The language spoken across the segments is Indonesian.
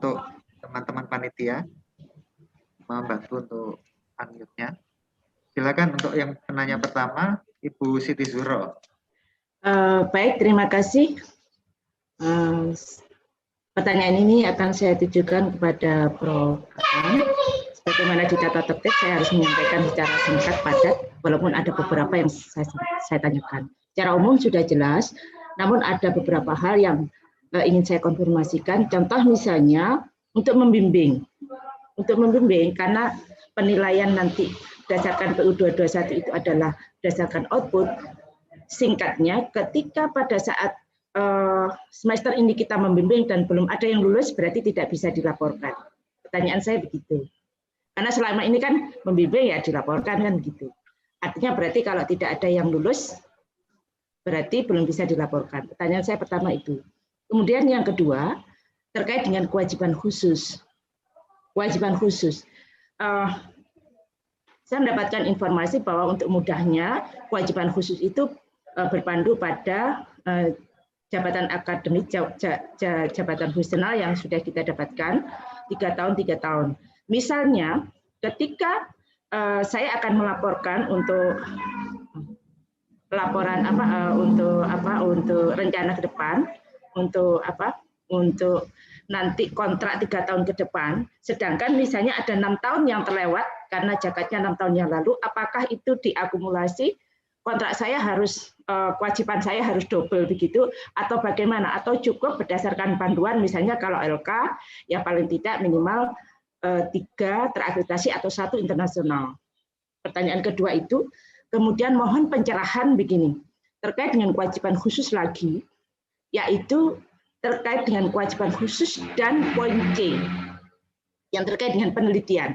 untuk teman-teman panitia membantu untuk unmute-nya. Silakan untuk yang penanya pertama, Ibu Siti Zuhro. Baik, terima kasih. Pertanyaan ini akan saya tujukan kepada Prof. Sebagaimana di tata tertib, saya harus menyampaikan secara singkat, padat, walaupun ada beberapa yang saya tanyakan. Secara umum sudah jelas, namun ada beberapa hal yang ingin saya konfirmasikan. Contoh misalnya untuk membimbing. Untuk membimbing, karena penilaian nanti berdasarkan PU 221 itu adalah berdasarkan output. Singkatnya, ketika pada saat semester ini kita membimbing dan belum ada yang lulus, berarti tidak bisa dilaporkan. Pertanyaan saya begitu. Karena selama ini kan membimbing ya dilaporkan kan gitu. Artinya berarti kalau tidak ada yang lulus, berarti belum bisa dilaporkan. Pertanyaan saya pertama itu. Kemudian yang kedua, terkait dengan kewajiban khusus. Kewajiban khusus. Saya mendapatkan informasi bahwa untuk mudahnya, kewajiban khusus itu berpandu pada jabatan akademik, jabatan fungsional yang sudah kita dapatkan 3 tahun. Misalnya, ketika saya akan melaporkan untuk laporan untuk rencana ke depan, untuk nanti kontrak 3 tahun ke depan, sedangkan misalnya ada 6 tahun yang terlewat karena jakatnya 6 tahun yang lalu, apakah itu diakumulasi? Kontrak saya harus, kewajiban saya harus double begitu, atau bagaimana? Atau cukup berdasarkan panduan, misalnya kalau LK, ya paling tidak minimal 3 terakreditasi atau 1 internasional. Pertanyaan kedua itu, kemudian mohon pencerahan begini, terkait dengan kewajiban khusus lagi, yaitu terkait dengan kewajiban khusus dan poin C, yang terkait dengan penelitian.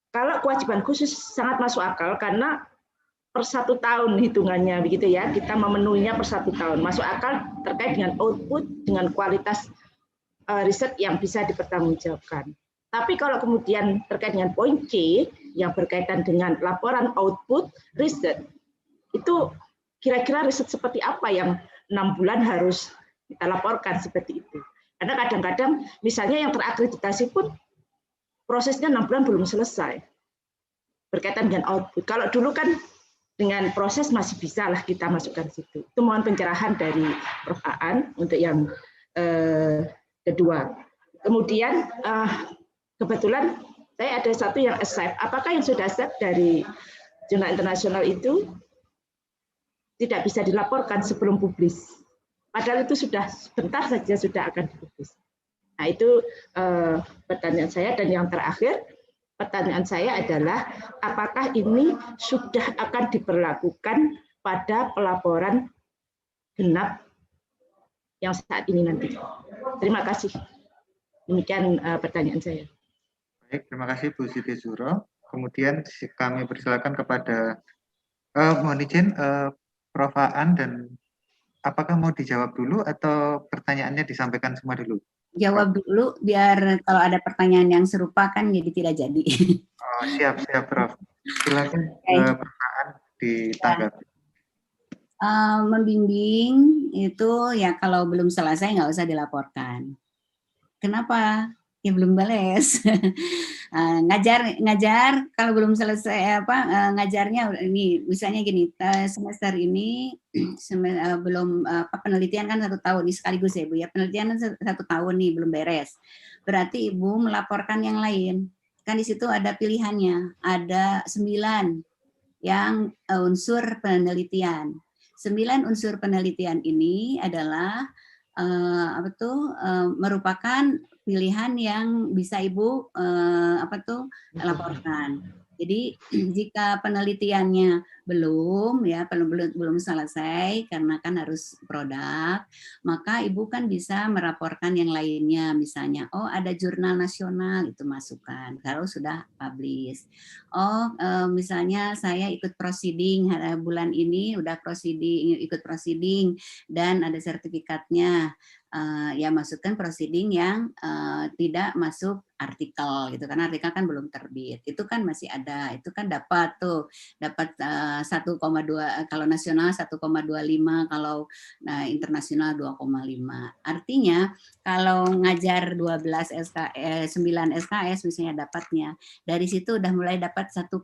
Kalau kewajiban khusus sangat masuk akal, karena per 1 tahun hitungannya begitu ya, kita memenuhinya per 1 tahun, masuk akal terkait dengan output, dengan kualitas riset yang bisa dipertanggungjawabkan. Tapi kalau kemudian terkait dengan poin C yang berkaitan dengan laporan output riset, itu kira-kira riset seperti apa yang 6 bulan harus kita laporkan seperti itu. Karena kadang-kadang misalnya yang terakreditasi pun prosesnya 6 bulan belum selesai berkaitan dengan output. Kalau dulu kan dengan proses masih bisa lah kita masukkan situ. Itu mohon pencerahan dari Prof. Aan untuk yang kedua. Kemudian kebetulan saya ada satu yang accept. Apakah yang sudah accept dari jurnal internasional itu tidak bisa dilaporkan sebelum publis? Padahal itu sudah sebentar saja sudah akan dipublis. Nah itu pertanyaan saya. Dan yang terakhir, pertanyaan saya adalah apakah ini sudah akan diberlakukan pada pelaporan genap yang saat ini nanti. Terima kasih. Demikian pertanyaan saya. Baik, terima kasih Bu Siti Zuhro. Kemudian kami persilakan kepada mohon izin Prof. Aan, dan apakah mau dijawab dulu atau pertanyaannya disampaikan semua dulu? Jawab dulu biar kalau ada pertanyaan yang serupa kan jadi tidak jadi. Oh, siap Prof. Silakan Prof. Aan ditanggapi. Membimbing itu ya kalau belum selesai nggak usah dilaporkan. Kenapa? Ya belum beres. ngajar kalau belum selesai ngajarnya ini misalnya gini, semester ini belum penelitian kan 1 tahun ini sekaligus ya Bu ya, penelitian kan 1 tahun nih belum beres, berarti Ibu melaporkan yang lain kan, di situ ada pilihannya, ada 9 yang unsur penelitian. 9 unsur penelitian ini adalah merupakan pilihan yang bisa Ibu laporkan. Jadi jika penelitiannya belum selesai karena kan harus produk, maka Ibu kan bisa melaporkan yang lainnya, misalnya ada jurnal nasional itu masukkan kalau sudah publish. Misalnya saya ikut proceeding bulan ini udah ikut proceeding dan ada sertifikatnya. Ya masukkan proceeding yang tidak masuk artikel gitu, karena artikel kan belum terbit, itu kan masih ada, itu kan dapat 1,2, kalau nasional 1,25, kalau internasional 2,5. Artinya kalau ngajar 12 SKS, 9 SKS misalnya dapatnya, dari situ udah mulai dapat 1,25,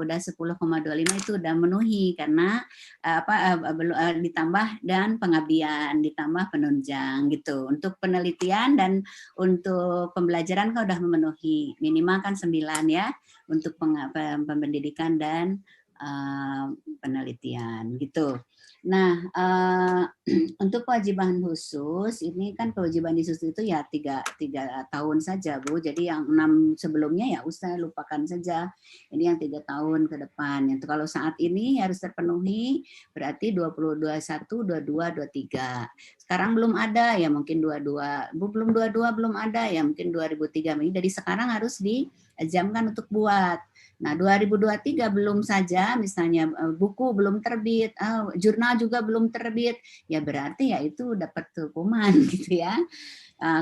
udah 10,25 itu udah memenuhi karena ditambah dan pengabdian, ditambah penunjang gitu. Untuk penelitian dan untuk pembelajaran kan udah memenuhi, minimal kan 9 ya untuk pendidikan dan penelitian gitu. Nah, untuk kewajiban khusus ini kan kewajiban khusus itu ya 3 tahun saja Bu. Jadi yang 6 sebelumnya ya usah lupakan saja. Ini yang 3 tahun ke depan. Yang kalau saat ini harus terpenuhi berarti 20, 21, 22, 23. Sekarang belum ada ya mungkin 22. Belum 22 belum ada ya mungkin 2003. Jadi sekarang harus dijamkan untuk buat. Nah, 2023 belum saja, misalnya buku belum terbit, jurnal juga belum terbit, ya berarti ya itu dapat hukuman gitu ya.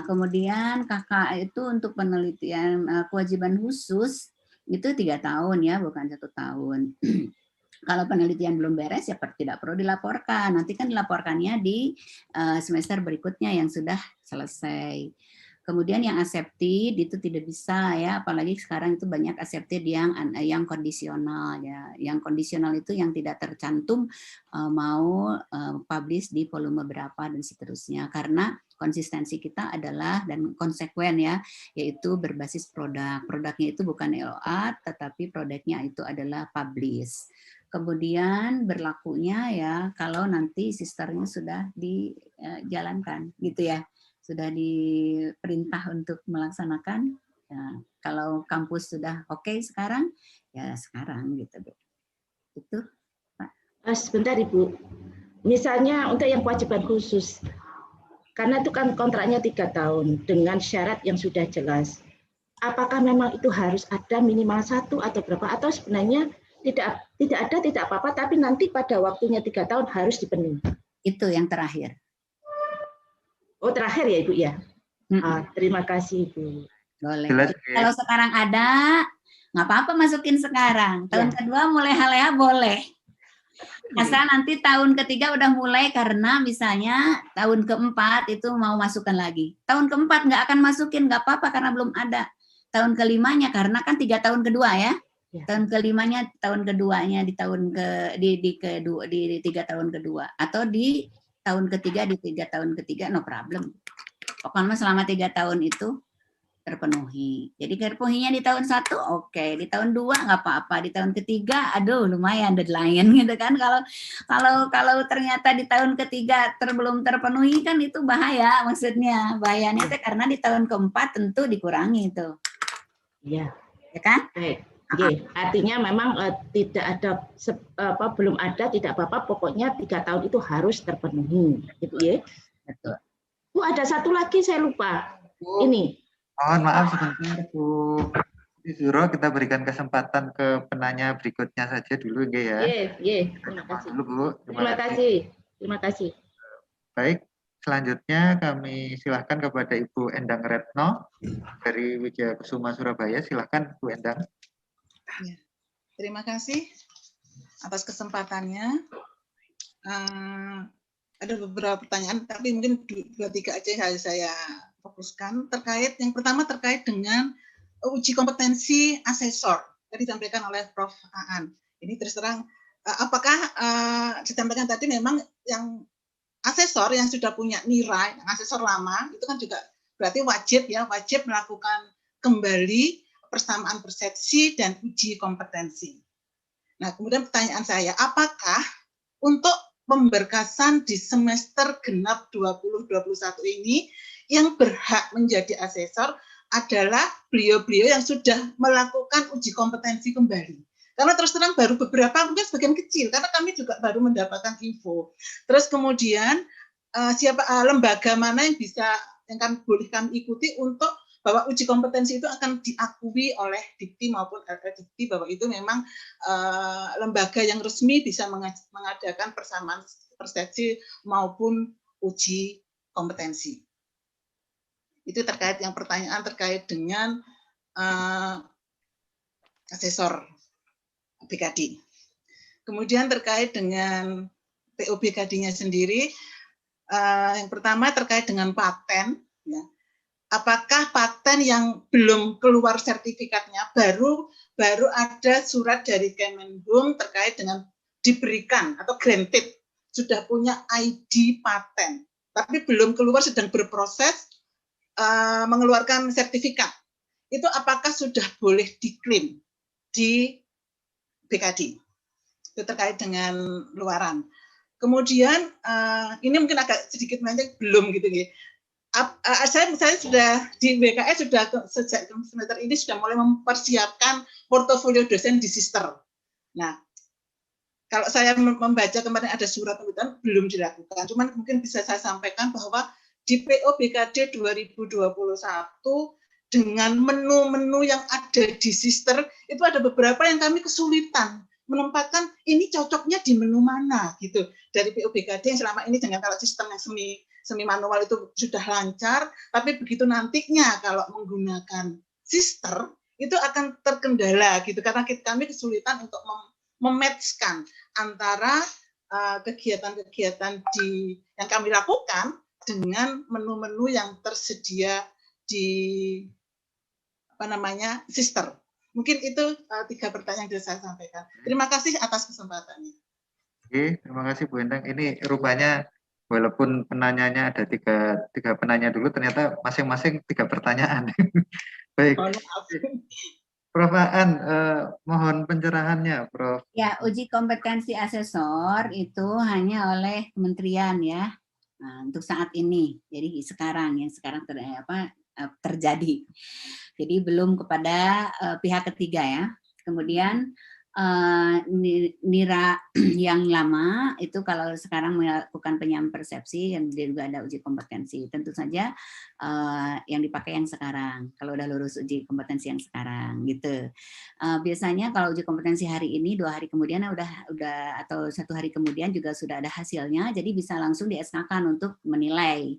Kemudian kakak itu untuk penelitian kewajiban khusus itu 3 tahun ya, bukan 1 tahun. Kalau penelitian belum beres ya tidak perlu dilaporkan. Nanti kan dilaporkannya di semester berikutnya yang sudah selesai. Kemudian yang accepted itu tidak bisa ya, apalagi sekarang itu banyak accepted yang kondisional ya. Yang kondisional itu yang tidak tercantum mau publish di volume berapa dan seterusnya. Karena konsistensi kita adalah dan konsekuen ya, yaitu berbasis produk. Produknya itu bukan LOA, tetapi produknya itu adalah publish. Kemudian berlakunya ya kalau nanti sisternya sudah dijalankan gitu ya. Sudah diperintah untuk melaksanakan. Ya, kalau kampus sudah oke sekarang, ya sekarang gitu Bu. Itu Pak. Sebentar Ibu. Misalnya untuk yang kewajiban khusus, karena itu kan kontraknya 3 tahun dengan syarat yang sudah jelas. Apakah memang itu harus ada minimal 1 atau berapa? Atau sebenarnya tidak ada, tidak apa-apa, tapi nanti pada waktunya 3 tahun harus dipenuhi? Itu yang terakhir. Oh terakhir ya Ibu ya? Terima kasih Ibu. Boleh. Kalau sekarang ada, nggak apa-apa masukin sekarang. Tahun kedua mulai hal-hal boleh. Asal nanti tahun ketiga udah mulai karena misalnya tahun keempat itu mau masukkan lagi. Tahun keempat nggak akan masukin, nggak apa-apa karena belum ada. Tahun kelimanya karena kan 3 tahun kedua ya. Tahun kelimanya, tahun keduanya di 3 tahun kedua atau di tahun ketiga di 3 tahun ketiga no problem. Pokoknya selama 3 tahun itu terpenuhi. Jadi terpenuhinya di tahun 1 oke, di tahun 2 nggak apa-apa, di tahun ketiga aduh lumayan deadline gitu kan. Kalau ternyata di tahun ketiga belum terpenuhi kan itu bahaya maksudnya. Bahayanya itu karena di tahun keempat tentu dikurangi itu. Iya. Ya kan? Baik. Oke, artinya memang tidak ada belum ada tidak apa-apa, pokoknya 3 tahun itu harus terpenuhi, gitu ya. Betul. Bu, ada satu lagi saya lupa. Bu, ini. Mohon maaf sebentar Bu Zuro, kita berikan kesempatan ke penanya berikutnya saja dulu ya. Iya, terima kasih. Dulu, Bu. Terima kasih. Baik, selanjutnya kami silahkan kepada Ibu Endang Retno dari Wijaya Kusuma Surabaya. Silahkan Bu Endang. Ya, terima kasih atas kesempatannya. Ada beberapa pertanyaan, tapi mungkin 2-3 aja yang saya fokuskan. Yang pertama terkait dengan uji kompetensi asesor. Tadi disampaikan oleh Prof. Aan. Ini terus terang, apakah disampaikan tadi memang yang asesor yang sudah punya nilai, asesor lama, itu kan juga berarti wajib melakukan kembali persamaan persepsi dan uji kompetensi. Nah, kemudian pertanyaan saya, apakah untuk pemberkasan di semester genap 2021 ini yang berhak menjadi asesor adalah beliau-beliau yang sudah melakukan uji kompetensi kembali? Karena terus terang baru beberapa, mungkin sebagian kecil, karena kami juga baru mendapatkan info. Terus kemudian lembaga mana yang boleh kami ikuti untuk bahwa uji kompetensi itu akan diakui oleh Dikti maupun LLDikti bahwa itu memang lembaga yang resmi bisa mengadakan persamaan persepsi maupun uji kompetensi. Itu terkait yang pertanyaan terkait dengan asesor BKD. Kemudian terkait dengan POBKD-nya sendiri, yang pertama terkait dengan paten, ya. Apakah paten yang belum keluar sertifikatnya baru ada surat dari Kemenhum terkait dengan diberikan atau granted, sudah punya ID paten, tapi belum keluar, sedang berproses mengeluarkan sertifikat. Itu apakah sudah boleh diklaim di BKD? Itu terkait dengan luaran. Kemudian ini mungkin agak sedikit melenceng, belum gitu ya. Saya misalnya sudah di BKS sudah sejak semester ini sudah mulai mempersiapkan portofolio dosen di sister. Nah, kalau saya membaca kemarin ada surat pemberitahuan belum dilakukan. Cuman mungkin bisa saya sampaikan bahwa di POBKD 2021 dengan menu-menu yang ada di sister itu ada beberapa yang kami kesulitan menempatkan ini cocoknya di menu mana gitu dari POBKD yang selama ini dengan kalau sistem yang semi manual itu sudah lancar, tapi begitu nantinya kalau menggunakan sister itu akan terkendala gitu karena kami kesulitan untuk mematchkan antara kegiatan-kegiatan yang kami lakukan dengan menu-menu yang tersedia di sister. Mungkin itu 3 pertanyaan yang saya sampaikan. Terima kasih atas kesempatannya. Oke, terima kasih Bu Endang. Ini rupanya walaupun penanyanya ada tiga penanya dulu, ternyata masing-masing 3 pertanyaan. Baik. Prof Aan, mohon pencerahannya, Prof. Ya, uji kompetensi asesor itu hanya oleh kementerian ya. Nah, untuk saat ini, jadi sekarang terjadi. Jadi belum kepada pihak ketiga ya. Kemudian nira yang lama itu kalau sekarang melakukan penyampaian persepsi yang juga ada uji kompetensi, tentu saja yang dipakai yang sekarang kalau udah lulus uji kompetensi yang sekarang gitu. Biasanya kalau uji kompetensi hari ini 2 hari kemudian udah atau 1 hari kemudian juga sudah ada hasilnya, jadi bisa langsung di SK-kan untuk menilai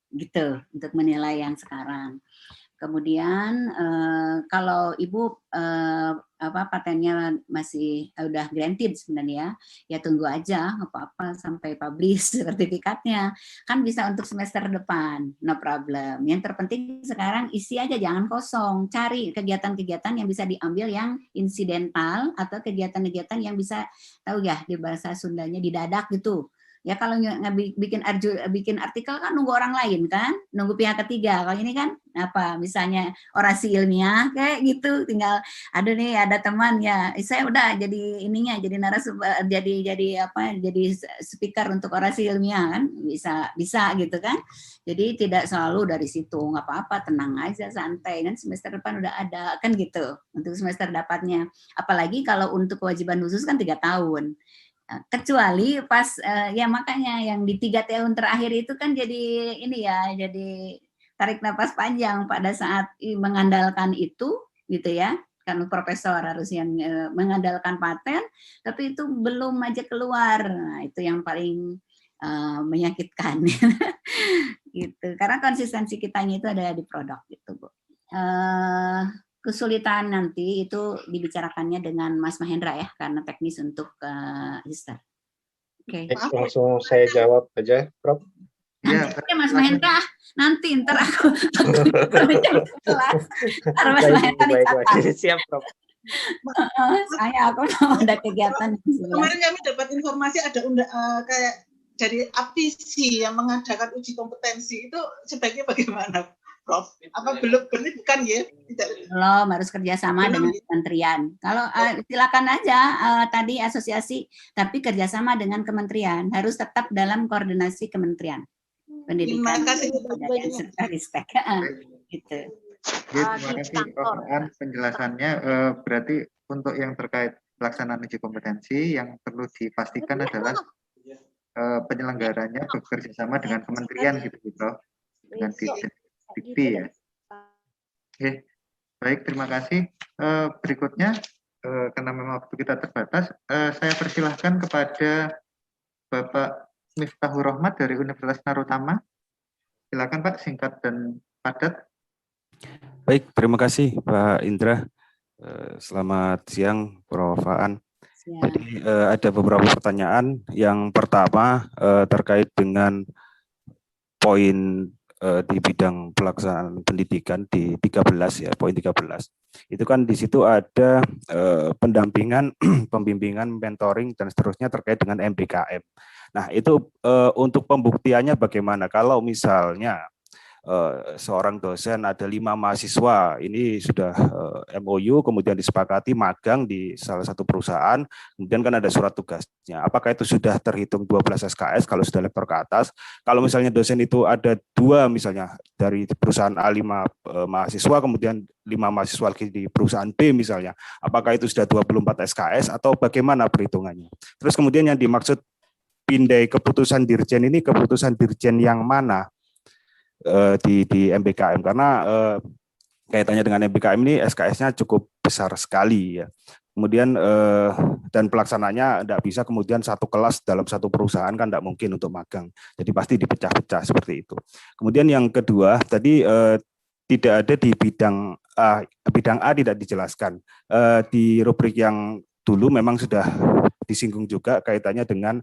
gitu, untuk menilai yang sekarang. Kemudian kalau Ibu patennya masih udah granted sebenarnya, ya tunggu aja apa-apa sampai publish sertifikatnya. Kan bisa untuk semester depan, no problem. Yang terpenting sekarang isi aja, jangan kosong. Cari kegiatan-kegiatan yang bisa diambil yang insidental atau kegiatan-kegiatan yang bisa, tahu ya di bahasa Sundanya didadak gitu. Ya kalau bikin artikel kan nunggu orang lain kan, nunggu pihak ketiga. Kalau ini kan misalnya orasi ilmiah kayak gitu, tinggal ada teman ya, saya udah jadi ininya, jadi narasumber, jadi speaker untuk orasi ilmiah kan, bisa gitu kan. Jadi tidak selalu dari situ, nggak apa-apa, tenang aja, santai kan, semester depan udah ada kan gitu untuk semester dapatnya. Apalagi kalau untuk kewajiban khusus kan 3 tahun. Kecuali pas ya makanya yang di 3 tahun terakhir itu kan jadi ini ya, jadi tarik napas panjang pada saat mengandalkan itu gitu ya, kan profesor harus yang mengandalkan paten tapi itu belum aja keluar. Nah, itu yang paling menyakitkan gitu, karena konsistensi kitanya itu ada di produk gitu Bu. Kesulitan nanti itu dibicarakannya dengan Mas Mahendra ya, karena teknis untuk sister. Oke. Langsung saya jawab aja, Prof. Nanti ya Mas Mahendra, nanti ntar aku kelas. Mas Mahendra dicatat. Siap, Prof. Aku mau ada kegiatan. Kemarin kami dapat informasi ada kayak dari APISI yang mengadakan uji kompetensi, itu sebaiknya bagaimana? Prof, apa belum bukan ya? Belum, harus kerjasama dengan kementerian. Kalau silakan aja tadi asosiasi, tapi kerjasama dengan kementerian, harus tetap dalam koordinasi kementerian pendidikan. Terima kasih. Gitu. Terima kasih Prof Aan penjelasannya. Berarti untuk yang terkait pelaksanaan uji kompetensi yang perlu dipastikan adalah penyelenggaranya bekerja sama dengan kementerian gitu Prof, dengan Dikti ya. Oke, baik, terima kasih. Berikutnya, karena memang waktu kita terbatas, saya persilahkan kepada Bapak Miftahur Rahmat dari Universitas Narutama. Silakan Pak, singkat dan padat. Baik, terima kasih Pak Indra. Selamat siang Prof Aan. Ya. Jadi ada beberapa pertanyaan. Yang pertama terkait dengan poin di bidang pelaksanaan pendidikan di 13 ya, poin 13. Itu kan di situ ada pendampingan, pembimbingan, mentoring dan seterusnya terkait dengan MBKM. Nah, itu untuk pembuktiannya bagaimana? Kalau misalnya seorang dosen ada 5 mahasiswa, ini sudah MOU, kemudian disepakati magang di salah satu perusahaan, kemudian kan ada surat tugasnya. Apakah itu sudah terhitung 12 SKS kalau sudah lektor ke atas? Kalau misalnya dosen itu ada 2 misalnya dari perusahaan A 5 mahasiswa, kemudian 5 mahasiswa lagi di perusahaan B misalnya, apakah itu sudah 24 SKS atau bagaimana perhitungannya? Terus kemudian yang dimaksud pindai keputusan dirjen ini, keputusan dirjen yang mana di MBKM, karena kaitannya dengan MBKM ini SKS-nya cukup besar sekali ya. Kemudian dan pelaksananya tidak bisa kemudian satu kelas dalam satu perusahaan, kan tidak mungkin untuk magang. Jadi pasti dipecah-pecah seperti itu. Kemudian yang kedua tadi tidak ada di bidang A tidak dijelaskan. Di rubrik yang dulu memang sudah disinggung juga kaitannya dengan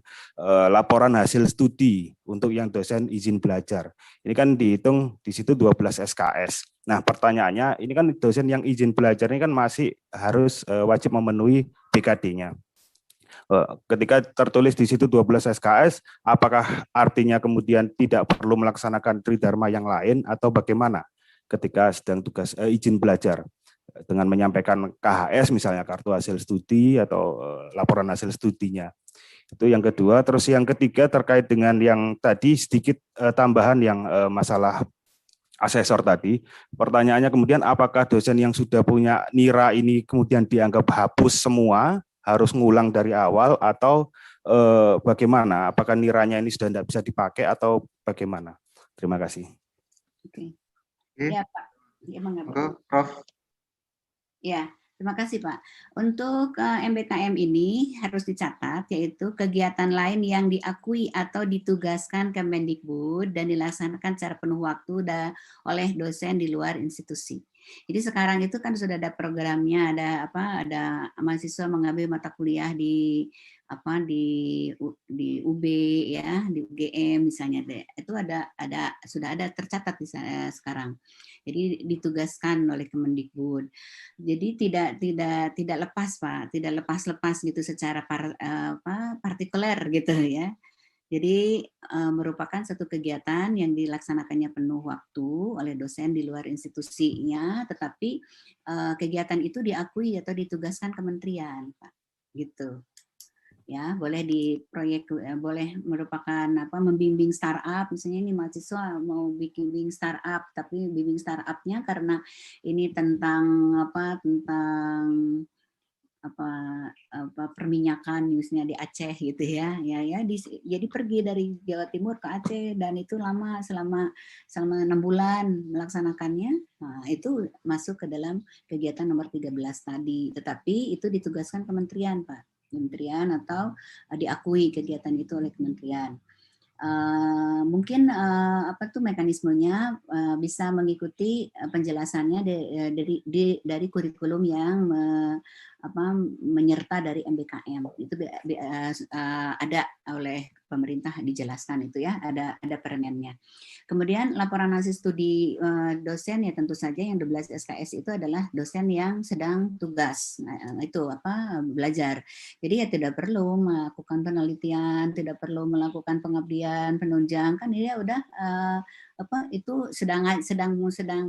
laporan hasil studi untuk yang dosen izin belajar. Ini kan dihitung di situ 12 SKS. Nah, pertanyaannya, ini kan dosen yang izin belajar ini kan masih harus wajib memenuhi BKD-nya. Ketika tertulis di situ 12 SKS, apakah artinya kemudian tidak perlu melaksanakan tridharma yang lain atau bagaimana ketika sedang tugas izin belajar? Dengan menyampaikan KHS misalnya kartu hasil studi atau laporan hasil studinya. Itu yang kedua. Terus yang ketiga terkait dengan yang tadi sedikit tambahan yang masalah asesor tadi. Pertanyaannya kemudian apakah dosen yang sudah punya nira ini kemudian dianggap hapus semua, harus ngulang dari awal atau bagaimana? Apakah niranya ini sudah tidak bisa dipakai atau bagaimana? Terima kasih. Oke. Oke. Ya, Pak. Ya, Monggo, Prof. Ya, terima kasih Pak. Untuk MBKM ini harus dicatat yaitu kegiatan lain yang diakui atau ditugaskan Kemendikbud dan dilaksanakan secara penuh waktu oleh dosen di luar institusi. Jadi sekarang itu kan sudah ada programnya, ada mahasiswa mengambil mata kuliah di UB ya, di UGM misalnya, itu sudah ada tercatat di sana sekarang. Jadi ditugaskan oleh Kemendikbud. Jadi tidak lepas Pak, tidak lepas gitu secara partikuler gitu ya. Jadi merupakan satu kegiatan yang dilaksanakannya penuh waktu oleh dosen di luar institusinya, tetapi kegiatan itu diakui atau ditugaskan kementerian, Pak. Gitu. Ya, boleh di proyek, boleh merupakan membimbing startup, misalnya ini mahasiswa mau bimbing startup, tapi bimbing startupnya karena ini tentang perminyakan misalnya di Aceh gitu ya jadi pergi dari Jawa Timur ke Aceh dan itu lama selama 6 bulan melaksanakannya. Nah, itu masuk ke dalam kegiatan nomor 13 tadi, tetapi itu ditugaskan kementerian Pak, kementerian atau diakui kegiatan itu oleh kementerian. Mungkin mekanismenya bisa mengikuti penjelasannya dari kurikulum yang menyerta dari MBKM itu ada oleh pemerintah dijelaskan itu ya, ada perenennya. Kemudian laporan hasil studi dosen ya tentu saja yang 12 SKS itu adalah dosen yang sedang tugas, itu belajar. Jadi ya tidak perlu melakukan penelitian, tidak perlu melakukan pengabdian, penunjang, kan dia udah itu sedang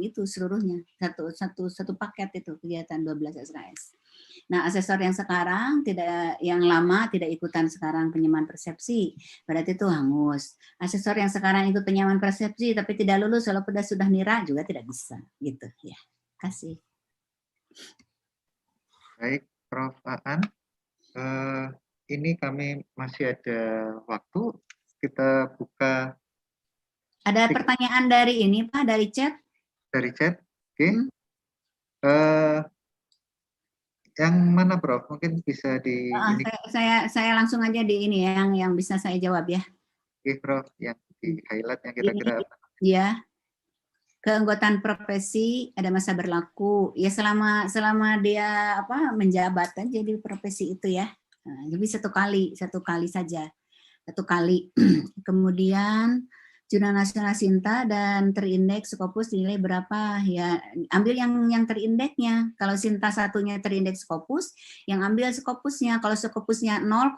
itu seluruhnya satu paket itu kegiatan 12 SKS. Nah, asesor yang sekarang yang lama tidak ikutan sekarang penyamaan persepsi, berarti itu hangus. Asesor yang sekarang ikut penyamaan persepsi tapi tidak lulus walaupun sudah nira juga tidak bisa, gitu ya. Kasih. Baik, Prof. Aan. Ini kami masih ada waktu, kita buka. Ada pertanyaan dari ini Pak, dari chat? Dari chat, oke. Yang mana Prof? Mungkin bisa di ini. Saya langsung aja di ini yang bisa saya jawab ya. Oke Prof, yang di highlight yang kira-kira apa? Ya. Keanggotaan profesi ada masa berlaku. Ya selama dia menjabat aja di profesi itu ya. Lebih satu kali saja, satu kali. Kemudian jurnal nasional Sinta dan terindeks Scopus dinilai berapa? Ya, ambil yang terindeksnya. Kalau Sinta satunya terindeks Scopus, yang ambil Scopusnya. Kalau Scopusnya 0,1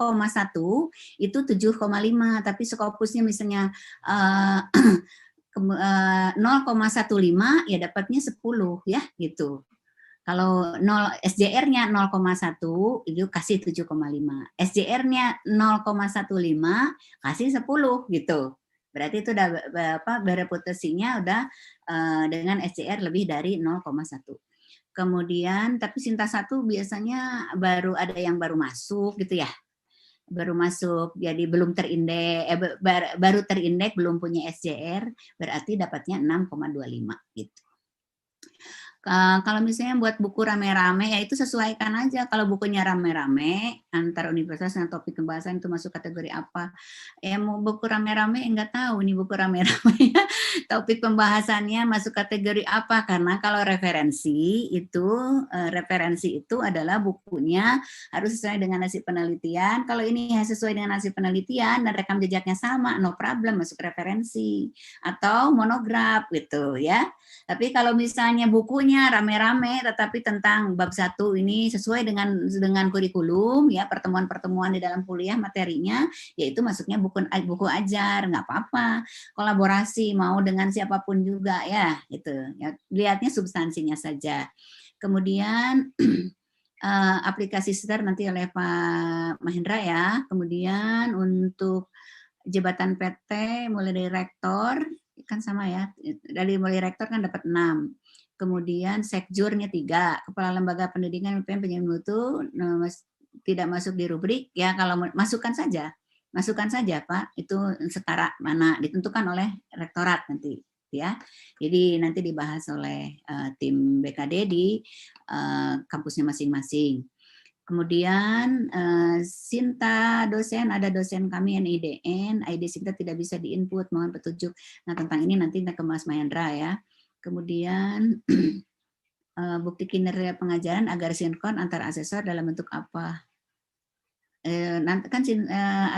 itu 7,5, tapi Scopusnya misalnya 0,15 ya dapatnya 10 ya gitu. Kalau SJR-nya 0,1 itu kasih 7,5. SJR-nya 0,15 kasih 10 gitu. Berarti itu udah bereputasinya udah dengan SJR lebih dari 0,1. Kemudian tapi Sinta 1 biasanya baru ada yang baru masuk gitu ya. Baru masuk, jadi belum terindeks, baru terindeks belum punya SJR, berarti dapatnya 6,25 gitu. Kalau misalnya buat buku rame-rame, ya itu sesuaikan aja. Kalau bukunya rame-rame, antar universitas dan topik pembahasan itu masuk kategori apa. Ya mau buku rame-rame, enggak tahu nih buku rame-rame topik pembahasannya masuk kategori apa. Karena kalau referensi itu adalah bukunya harus sesuai dengan hasil penelitian. Kalau ini sesuai dengan hasil penelitian dan rekam jejaknya sama, no problem masuk referensi. Atau monograf gitu ya. Tapi kalau misalnya bukunya rame-rame tetapi tentang bab 1 ini sesuai dengan kurikulum ya, pertemuan-pertemuan di dalam kuliah materinya, yaitu masuknya buku ajar, nggak apa-apa. Kolaborasi mau dengan siapapun juga ya, gitu. Ya, lihatnya substansinya saja. Kemudian aplikasi STAR nanti oleh Pak Mahendra ya. Kemudian untuk jabatan PT mulai dari rektor kan sama ya, dari mulai rektor kan dapat 6. Kemudian sekjurnya 3, kepala lembaga pendidikan PPM penyiaran mutu tidak masuk di rubrik ya, kalau masukkan saja Pak, itu setara mana ditentukan oleh rektorat nanti ya. Jadi nanti dibahas oleh tim BKD di kampusnya masing-masing. Kemudian Sinta dosen, ada dosen kami NIDN, ID Sinta tidak bisa diinput, mohon petunjuk. Nah tentang ini nanti kita ke Mas Mahendra ya. Kemudian bukti kinerja pengajaran agar sinkron antar asesor dalam bentuk apa? Nanti kan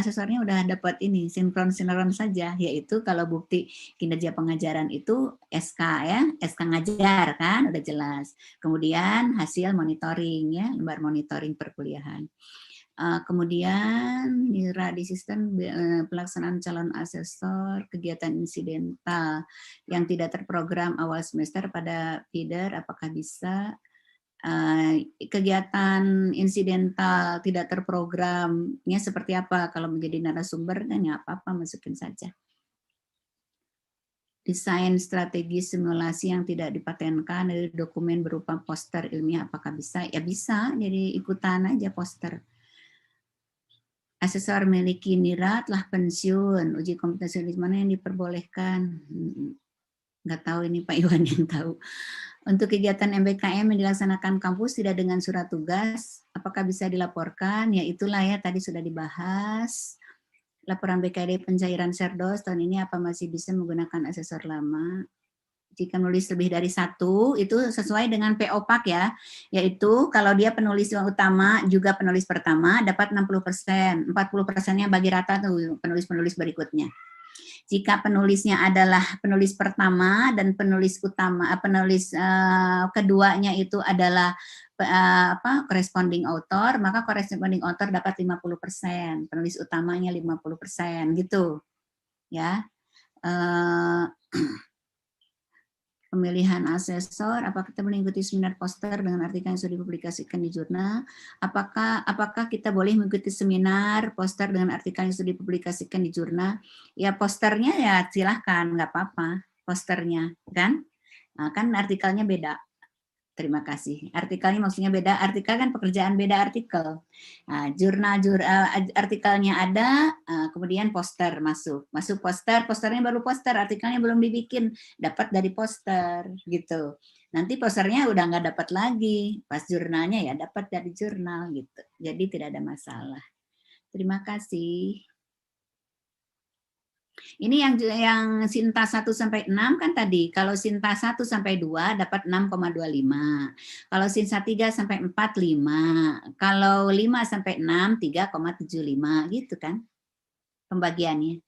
asesornya udah dapat ini sinkron saja, yaitu kalau bukti kinerja pengajaran itu SK ya, SK ngajar kan udah jelas. Kemudian hasil monitoring ya, lembar monitoring perkuliahan. Kemudian Mira di sistem pelaksanaan calon asesor kegiatan insidental yang tidak terprogram awal semester pada feeder, apakah bisa? Kegiatan insidental tidak terprogramnya seperti apa? Kalau menjadi narasumber kan ya apa-apa masukin saja. Desain strategi simulasi yang tidak dipatenkan dari dokumen berupa poster ilmiah apakah bisa? Ya bisa, jadi ikutan aja poster. Asesor miliki NIRA telah pensiun, uji kompetensi di mana yang diperbolehkan? Nggak tahu, ini Pak Iwan yang tahu. Untuk kegiatan MBKM yang dilaksanakan kampus tidak dengan surat tugas, apakah bisa dilaporkan? Ya itulah ya, tadi sudah dibahas. Laporan BKD pencairan Serdos tahun ini apa masih bisa menggunakan asesor lama? Jika menulis lebih dari 1, itu sesuai dengan PO-PAK ya, yaitu kalau dia penulis utama juga penulis pertama dapat 60%, 40%-nya bagi rata tuh penulis-penulis berikutnya. Jika penulisnya adalah penulis pertama dan penulis utama, penulis keduanya itu adalah corresponding author, maka corresponding author dapat 50%, penulis utamanya 50% gitu. Ya. Pemilihan asesor, apakah kita mengikuti seminar poster dengan artikel yang sudah dipublikasikan di jurnal? Apakah kita boleh mengikuti seminar poster dengan artikel yang sudah dipublikasikan di jurnal? Ya posternya ya silahkan, nggak apa-apa posternya kan? Nah, kan artikelnya beda. Terima kasih. Artikelnya maksudnya beda. Artikel kan pekerjaan beda artikel. Nah, artikelnya ada, kemudian poster masuk poster, posternya baru poster, artikelnya belum dibikin, dapat dari poster gitu. Nanti posternya udah nggak dapat lagi, pas jurnalnya ya dapat dari jurnal gitu. Jadi tidak ada masalah. Terima kasih. Ini yang Sinta 1 sampai 6 kan tadi. Kalau Sinta 1 sampai 2 dapat 6,25. Kalau Sinta 3 sampai 4 5. Kalau 5 sampai 6 3,75 gitu kan pembagiannya.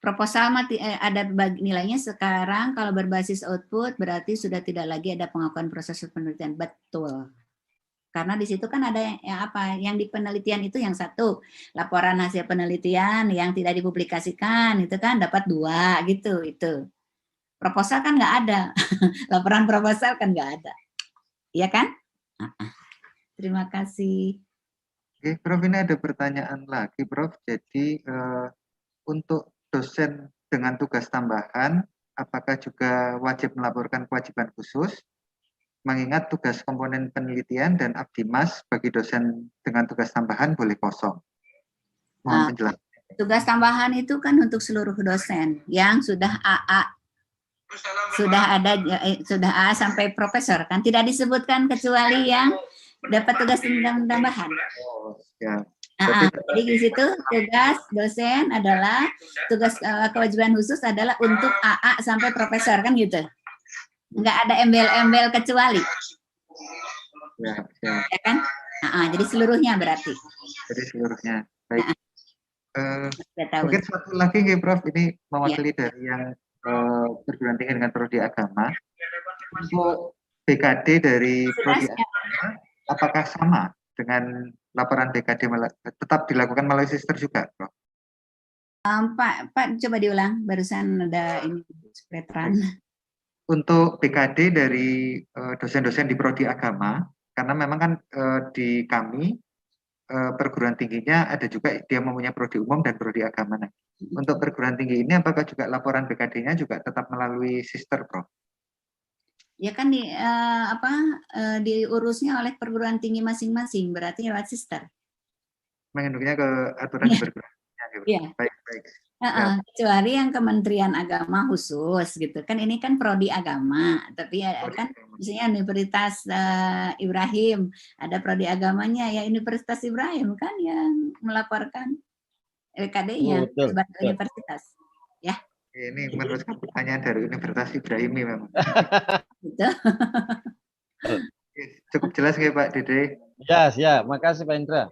Proposal ada nilainya sekarang kalau berbasis output berarti sudah tidak lagi ada pengakuan proses penelitian. Betul. Karena di situ kan ada yang di penelitian itu yang satu, laporan hasil penelitian yang tidak dipublikasikan itu kan dapat 2 gitu itu. Proposal kan nggak ada, laporan proposal kan nggak ada, iya kan? Terima kasih. Oke, Prof, ini ada pertanyaan lagi, Prof. Jadi untuk dosen dengan tugas tambahan, apakah juga wajib melaporkan kewajiban khusus? Mengingat tugas komponen penelitian dan abdimas bagi dosen dengan tugas tambahan boleh kosong. Mohon penjelasan. Tugas tambahan itu kan untuk seluruh dosen yang sudah AA, sudah AA sampai profesor kan, tidak disebutkan kecuali yang dapat tugas tambahan. Oh, ya. Jadi di situ tugas dosen adalah tugas kewajiban khusus adalah untuk AA sampai profesor kan gitu. Nggak ada embel-embel kecuali, ya kan? Jadi seluruhnya berarti. Jadi seluruhnya, baik. Mungkin satu lagi, Prof, ini mewakili dari yang perguruan tinggi dengan prodi agama. Untuk BKD dari prodi agama, apakah sama dengan laporan BKD tetap dilakukan melalui sister juga, Prof? Pak, coba diulang. Barusan ada ini spreadrun. Untuk BKD dari dosen-dosen di prodi agama, karena memang kan di kami perguruan tingginya ada juga dia mempunyai prodi umum dan prodi agama. Nah, untuk perguruan tinggi ini apakah juga laporan BKD-nya juga tetap melalui sister, Prof? Ya kan diurusnya oleh perguruan tinggi masing-masing, berarti lewat sister. Menginduknya ke aturan perguruan tinggi. Iya. Baik. Kecuali yang Kementerian Agama khusus gitu kan, ini kan prodi agama, tapi kan misalnya Universitas Ibrahim ada prodi agamanya, ya Universitas Ibrahim kan yang melaporkan LKD-nya sebagai universitas, ya. Ini menurut pertanyaan dari Universitas Ibrahim memang. Gitu. Cukup jelas ya Pak Dede. Ya, makasih Pak Indra.